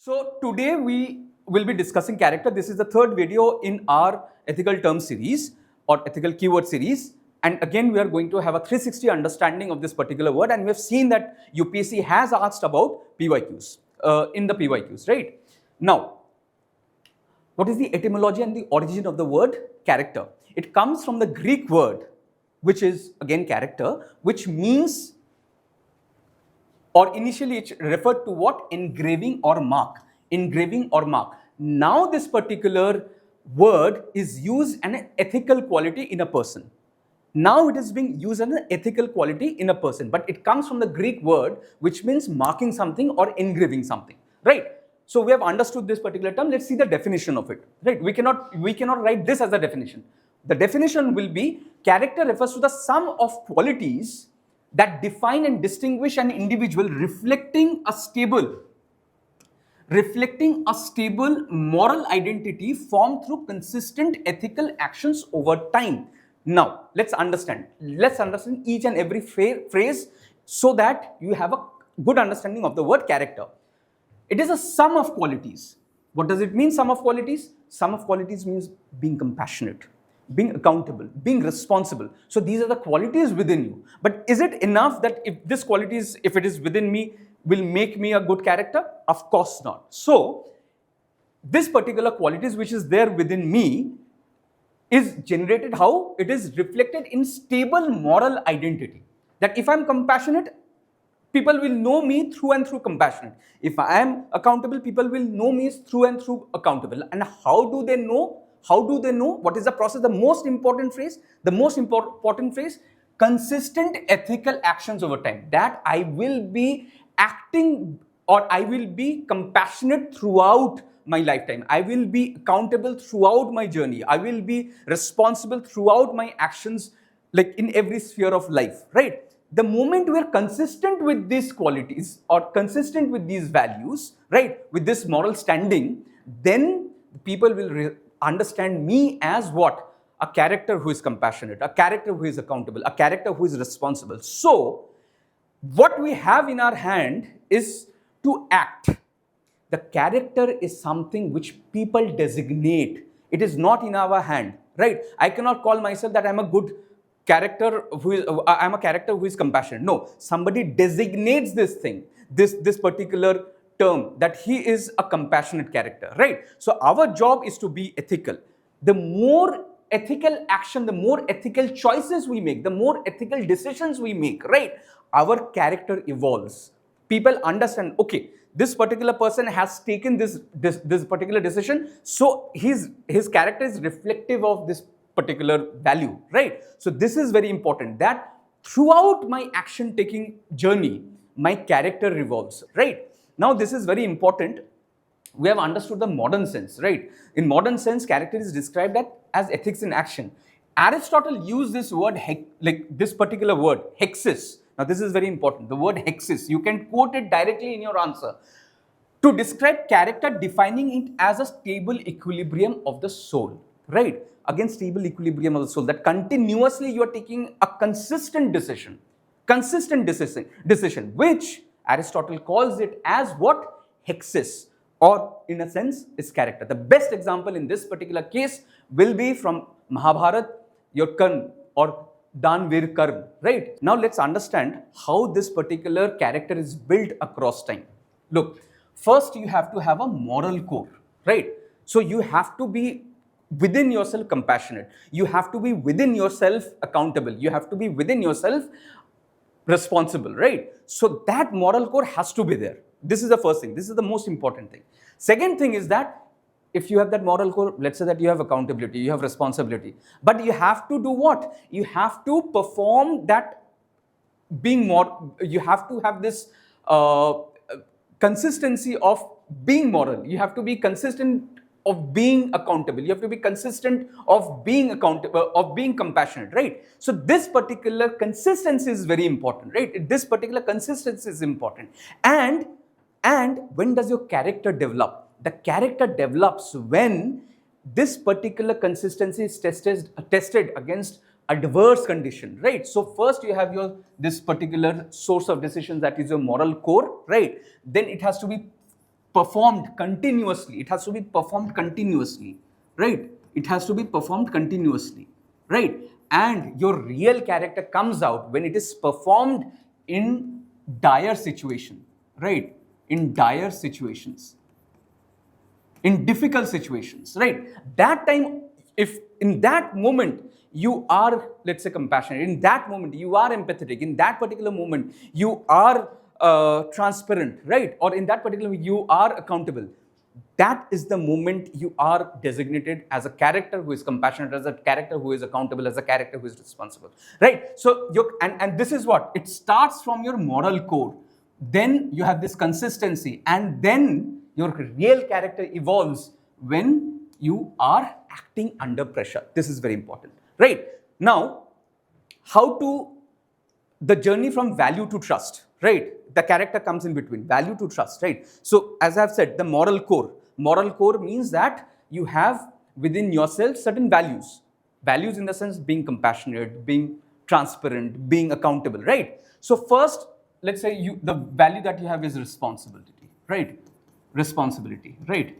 So today we will be discussing character. This is the third video in our ethical term series or ethical keyword series. And again, we are going to have a 360 understanding of this particular word. And we have seen that UPSC has asked about PYQs in the PYQs, right? Now, what is the etymology and the origin of the word character? It comes from the Greek word, which is again character, which means, or initially it referred to what? Engraving or mark. Engraving or mark. Now this particular word is used as an ethical quality in a person. Now it is being used as an ethical quality in a person, but it comes from the Greek word which means marking something or engraving something, right? So we have understood this particular term. Let's see the definition of it, right? We cannot write this as a definition. The definition will be character refers to the sum of qualities that define and distinguish an individual reflecting a stable moral identity formed through consistent ethical actions over time. Now, let's understand each and every phrase so that you have a good understanding of the word character. It is a sum of qualities. What does it mean, sum of qualities? Sum of qualities means being compassionate, being accountable, being responsible. So these are the qualities within you. But is it enough that if this qualities, if it is within me, will make me a good character? Of course not. So this particular qualities which is there within me is generated how? It is reflected in stable moral identity. That if I'm compassionate, people will know me through and through compassionate. If I am accountable, people will know me through and through accountable. And how do they know? How do they know? What is the process? The most important phrase, consistent ethical actions over time. That I will be acting or I will be compassionate throughout my lifetime. I will be accountable throughout my journey. I will be responsible throughout my actions, like in every sphere of life, right? The moment we are consistent with these qualities or consistent with these values, right, with this moral standing, then people will understand me as what? A character who is compassionate, a character who is accountable, a character who is responsible. So, what we have in our hand is to act. The character is something which people designate. It is not in our hand, right? I cannot call myself that I'm a good character I'm a character who is compassionate. No, somebody designates this thing, this particular term, that he is a compassionate character, right? So our job is to be ethical. The more ethical action, the more ethical choices we make, the more ethical decisions we make, right? Our character evolves. People understand, okay, this particular person has taken this particular decision, so his character is reflective of this particular value, right? So this is very important, that throughout my action taking journey, my character revolves, right? Now this is very important. We have understood the modern sense, right? In modern sense, character is described as ethics in action. Aristotle used this word, this particular word, hexis. Now this is very important. The word hexis, you can quote it directly in your answer, to describe character, defining it as a stable equilibrium of the soul, right? Again, stable equilibrium of the soul, that continuously you are taking a consistent decision, which Aristotle calls it as what? Hexis, or in a sense, is character. The best example in this particular case will be from Mahabharata, your Karn or Danvir Karn, right? Now let's understand how this particular character is built across time. Look, first you have to have a moral core, right? So you have to be within yourself compassionate. You have to be within yourself accountable. You have to be within yourself responsible, right? So that moral core has to be there. This is the first thing. This is the most important thing. Second thing is that if you have that moral core, let's say that you have accountability, you have responsibility, but you have to do what? You have to perform that being more, you have to have this consistency of being moral. You have to be consistent of being accountable. You have to be consistent of being accountable, of being compassionate, right? So this particular consistency is very important, right? This particular consistency is important. And when does your character develop? The character develops when this particular consistency is tested against adverse condition, right? So first you have this particular source of decision, that is your moral core, right? Then it has to be performed continuously. It has to be performed continuously, right? It has to be performed continuously, right? And your real character comes out when it is performed in dire situation, right? In dire situations, in difficult situations, right? That time, if in that moment you are, let's say, compassionate, in that moment you are empathetic, in that particular moment you are transparent, right? Or in that particular moment you are accountable, that is the moment you are designated as a character who is compassionate, as a character who is accountable, as a character who is responsible, right? So and this is what it starts from your moral code. Then you have this consistency, and then your real character evolves when you are acting under pressure. This is very important, right? Now, how to the journey from value to trust, right? The character comes in between value to trust, right? So as I've said, the moral core means that you have within yourself certain values in the sense being compassionate, being transparent, being accountable, right? So first, let's say the value that you have is responsibility, right? Responsibility, right?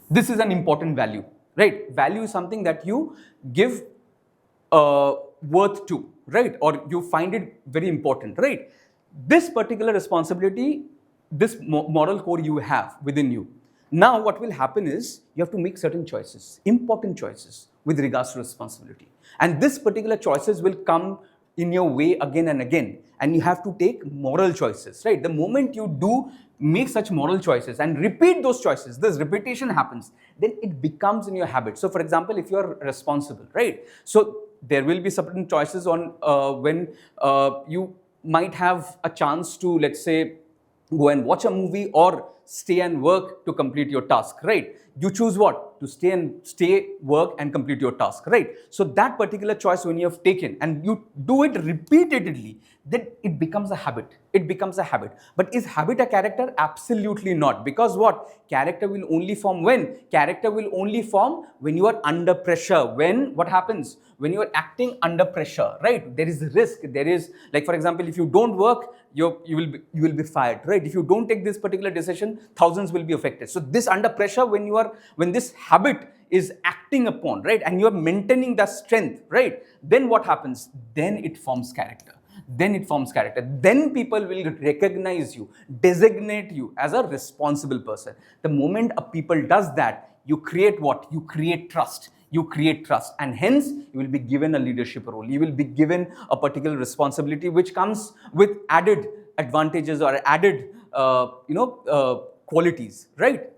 This is an important value, right? Value is something that you give worth to, right? Or you find it very important, right? This particular responsibility, this moral core you have within you. Now what will happen is you have to make certain choices, important choices with regards to responsibility. And this particular choices will come in your way again and again. And you have to take moral choices, right? The moment you do make such moral choices and repeat those choices, this repetition happens, then it becomes in your habit. So for example, if you're responsible, right? So there will be certain choices on when you might have a chance to, let's say, go and watch a movie or stay and work to complete your task, right? You choose what? To stay, work and complete your task, right? So that particular choice when you have taken and you do it repeatedly, then it becomes a habit. It becomes a habit. But is habit a character? Absolutely not. Because what? Character will only form when? Character will only form when you are under pressure. When? What happens? When you are acting under pressure, right? There is risk. There is, like for example, if you don't work, you will be fired, right? If you don't take this particular decision, thousands will be affected. So this under pressure, when this habit is acting upon, right, and you are maintaining that strength, right, then what happens? Then it forms character. Then it forms character. Then people will recognize you, designate you as a responsible person. The moment a people does that, you create what? You create trust. You create trust, and hence you will be given a leadership role. You will be given a particular responsibility which comes with added advantages or added qualities, right?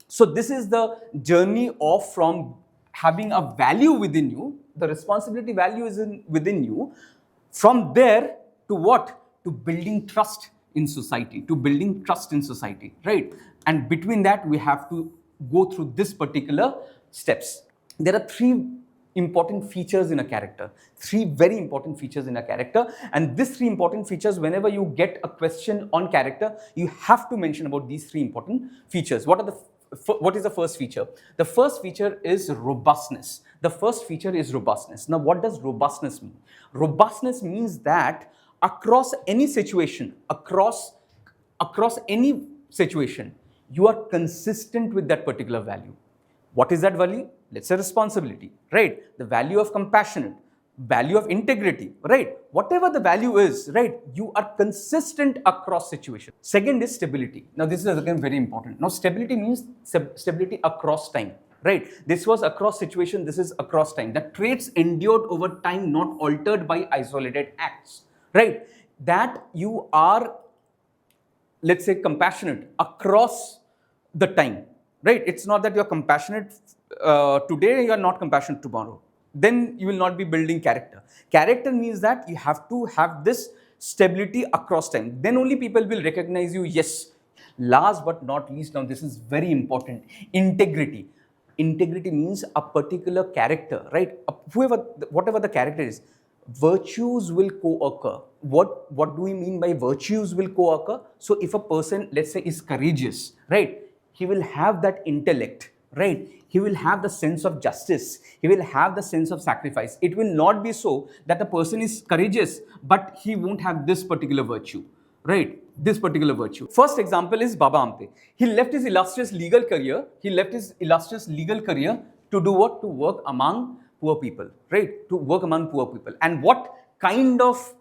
So this is the journey of from having a value within you, the responsibility value is within you, from there to what? To building trust in society, right? And between that, we have to go through this particular steps. There are three important features in a character, three very important features in a character. And these three important features, whenever you get a question on character, you have to mention about these three important features. What is the first feature? The first feature is robustness. The first feature is robustness. Now, what does robustness mean? Robustness means that across any situation, across any situation, you are consistent with that particular value. What is that value? Let's say responsibility, right? The value of compassionate, value of integrity, right? Whatever the value is, right? You are consistent across situations. Second is stability. Now, this is again very important. Now, stability means stability across time, right? This was across situation, this is across time. The traits endured over time, not altered by isolated acts, right? That you are, let's say, compassionate across the time, right? It's not that you're compassionate today, you are not compassionate tomorrow. Then you will not be building character. Character means that you have to have this stability across time. Then only people will recognize you. Yes. Last but not least, now this is very important, integrity. Integrity means a particular character, right? Whatever the character is, virtues will co-occur. What do we mean by virtues will co-occur? So if a person, let's say, is courageous, right? He will have that intellect, right? He will have the sense of justice. He will have the sense of sacrifice. It will not be so that the person is courageous, but he won't have this particular virtue. right? This particular virtue. First example is Baba Amte. He left his illustrious legal career. To do what? To work among poor people, right? To work among poor people. And what kind of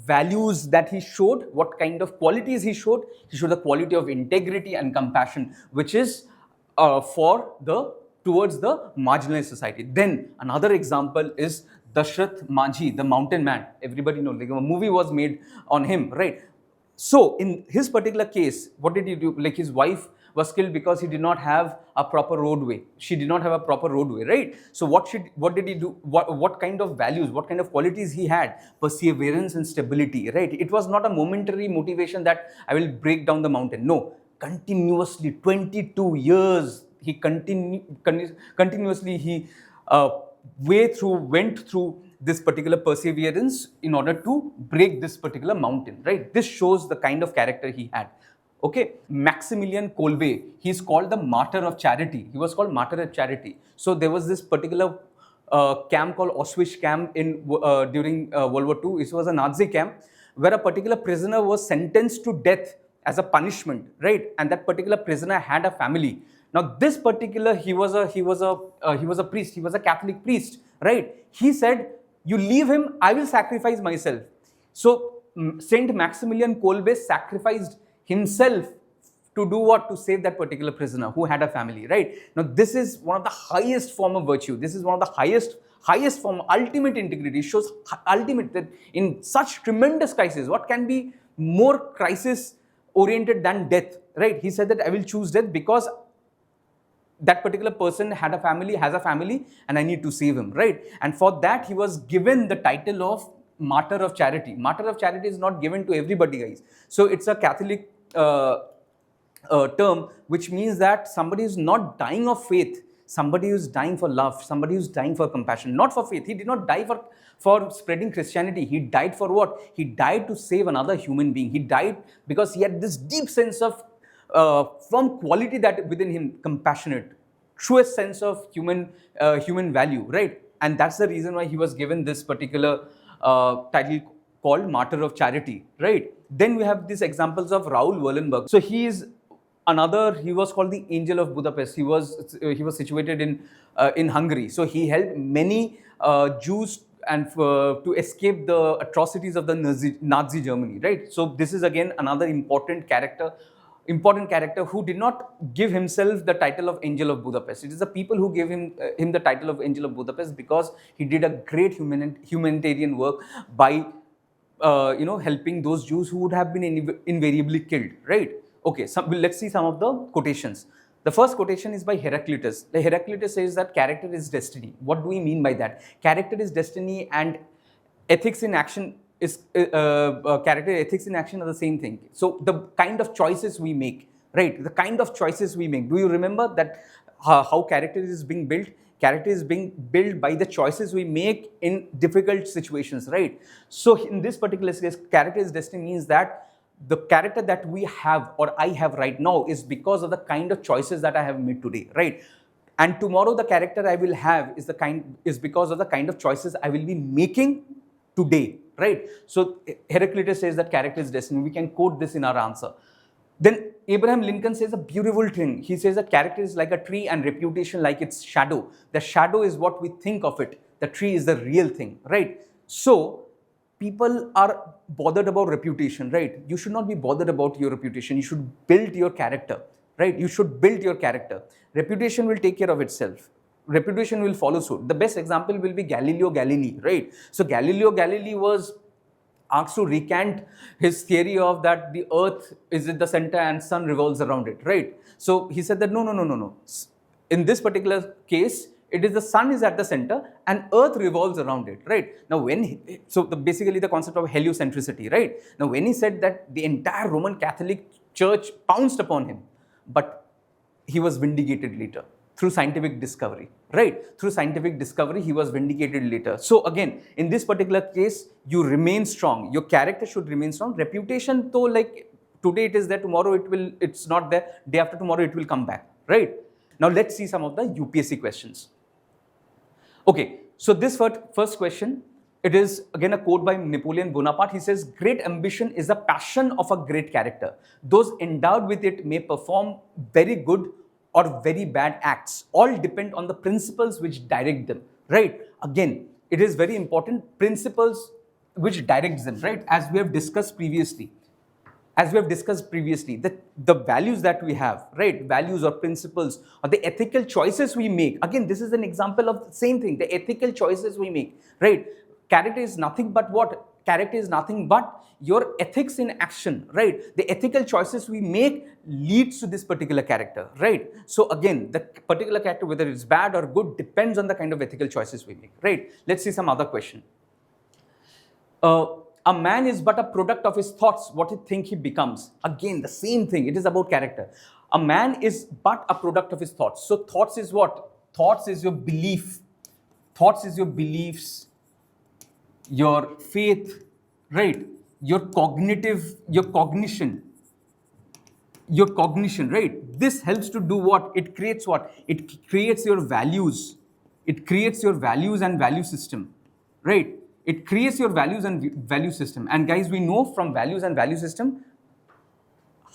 values that he showed, what kind of qualities he showed? He showed the quality of integrity and compassion, which is towards the marginalized society. Then another example is Dashrath Manjhi, the mountain man. Everybody knows, like a movie was made on him, right? So in his particular case, what did he do? Like his wife was killed because he did not have a proper roadway. She did not have a proper roadway, right? So what did he do? What kind of values, what kind of qualities he had? Perseverance and stability, right? It was not a momentary motivation that I will break down the mountain. No, continuously 22 years he continuously he went through this particular perseverance in order to break this particular mountain, right? This shows the kind of character he had. Okay, Maximilian Kolbe, he's called the martyr of charity. He was called martyr of charity. So there was this particular camp called Auschwitz camp during World War II. It was a Nazi camp where a particular prisoner was sentenced to death as a punishment, right? And that particular prisoner had a family. Now, this particular, he was a priest. He was a Catholic priest, right? He said, "You leave him, I will sacrifice myself." So Saint Maximilian Kolbe sacrificed himself to do what? To save that particular prisoner who had a family, right? Now, this is one of the highest form of virtue. This is one of the highest form, ultimate integrity. It shows ultimate that in such tremendous crisis, what can be more crisis oriented than death, right? He said that I will choose death because that particular person has a family, and I need to save him, right? And for that, he was given the title of martyr of charity. Martyr of charity is not given to everybody, guys. So it's a Catholic term, which means that somebody is not dying of faith, somebody who is dying for love, somebody who is dying for compassion, not for faith. He did not die for spreading Christianity. He died for what? He died to save another human being. He died because he had this deep sense of firm quality that within him, compassionate, truest sense of human value, right? And that's the reason why he was given this particular title called Martyr of Charity, right? Then we have these examples of Raoul Wallenberg. So he was called the Angel of Budapest. He was situated in Hungary. So he helped many Jews and to escape the atrocities of the Nazi Germany, right? So this is again another important character who did not give himself the title of Angel of Budapest. It is the people who gave him the title of Angel of Budapest because he did a great humanitarian work by helping those Jews who would have been invariably killed, right? Okay, let's see some of the quotations. The first quotation is by Heraclitus. The Heraclitus says that character is destiny. What do we mean by that? Character is destiny, and ethics in action is character, ethics in action are the same thing. So the kind of choices we make, right? The kind of choices we make. Do you remember that how character is being built? Character is being built by the choices we make in difficult situations, right? So in this particular case, character is destiny means that the character that we have or I have right now is because of the kind of choices that I have made today, right? And tomorrow the character I will have is because of the kind of choices I will be making today, right? So Heraclitus says that character is destiny. We can quote this in our answer. Then Abraham Lincoln says a beautiful thing. He says that character is like a tree and reputation like its shadow. The shadow is what we think of it. The tree is the real thing, right? So people are bothered about reputation, right? You should not be bothered about your reputation. You should build your character, right? You should build your character. Reputation will take care of itself. Reputation will follow suit. The best example will be Galileo Galilei, right? So Galileo Galilei was asked to recant his theory of that the earth is at the center and sun revolves around it, right? So he said that no. In this particular case, it is the sun is at the center and earth revolves around it, right? Now basically the concept of heliocentricity, right? Now when he said that, the entire Roman Catholic Church pounced upon him, but he was vindicated later through scientific discovery, right? Through scientific discovery, he was vindicated later. So again, in this particular case, you remain strong. Your character should remain strong. Reputation, though, like today it is there, tomorrow it's not there, day after tomorrow it will come back, right? Now let's see some of the UPSC questions. Okay, so this first question, It is again a quote by Napoleon Bonaparte. He says, "Great ambition is the passion of a great character. Those endowed with it may perform very good or very bad acts. All depend on the principles which direct them." Right? Again, it is very important, principles which directs them, right? As we have discussed previously. The values that we have, right? Values or principles or the ethical choices we make. Again, this is an example of the same thing, the ethical choices we make, right? Character is nothing but what? Character is nothing but your ethics in action, right? The ethical choices we make leads to this particular character, right? So again, the particular character, whether it's bad or good, depends on the kind of ethical choices we make, right? Let's see some other question. A man is but a product of his thoughts. What he think he becomes. Again, the same thing. It is about character. A man is but a product of his thoughts. So thoughts is what? Thoughts is your belief. Thoughts is your beliefs, your faith, right? Your cognition, right? This helps to do what? It creates what? It creates your values. It creates your values and value system, right? It creates your values and value system. And guys, we know from values and value system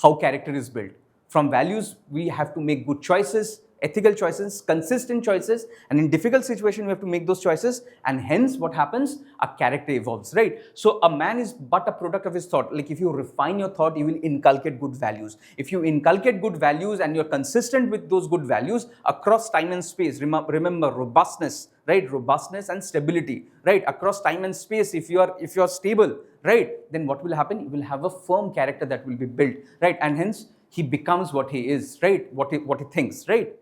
how character is built. From values, we have to make good choices, ethical choices, consistent choices, and in difficult situations, we have to make those choices, and hence what happens? A character evolves, right? So a man is but a product of his thought. Like if you refine your thought, you will inculcate good values. If you inculcate good values and you're consistent with those good values across time and space, remember robustness, right? Robustness and stability, right? Across time and space, if you're stable, right? Then what will happen? You will have a firm character that will be built, right? And hence he becomes what he is, right? What he thinks, right?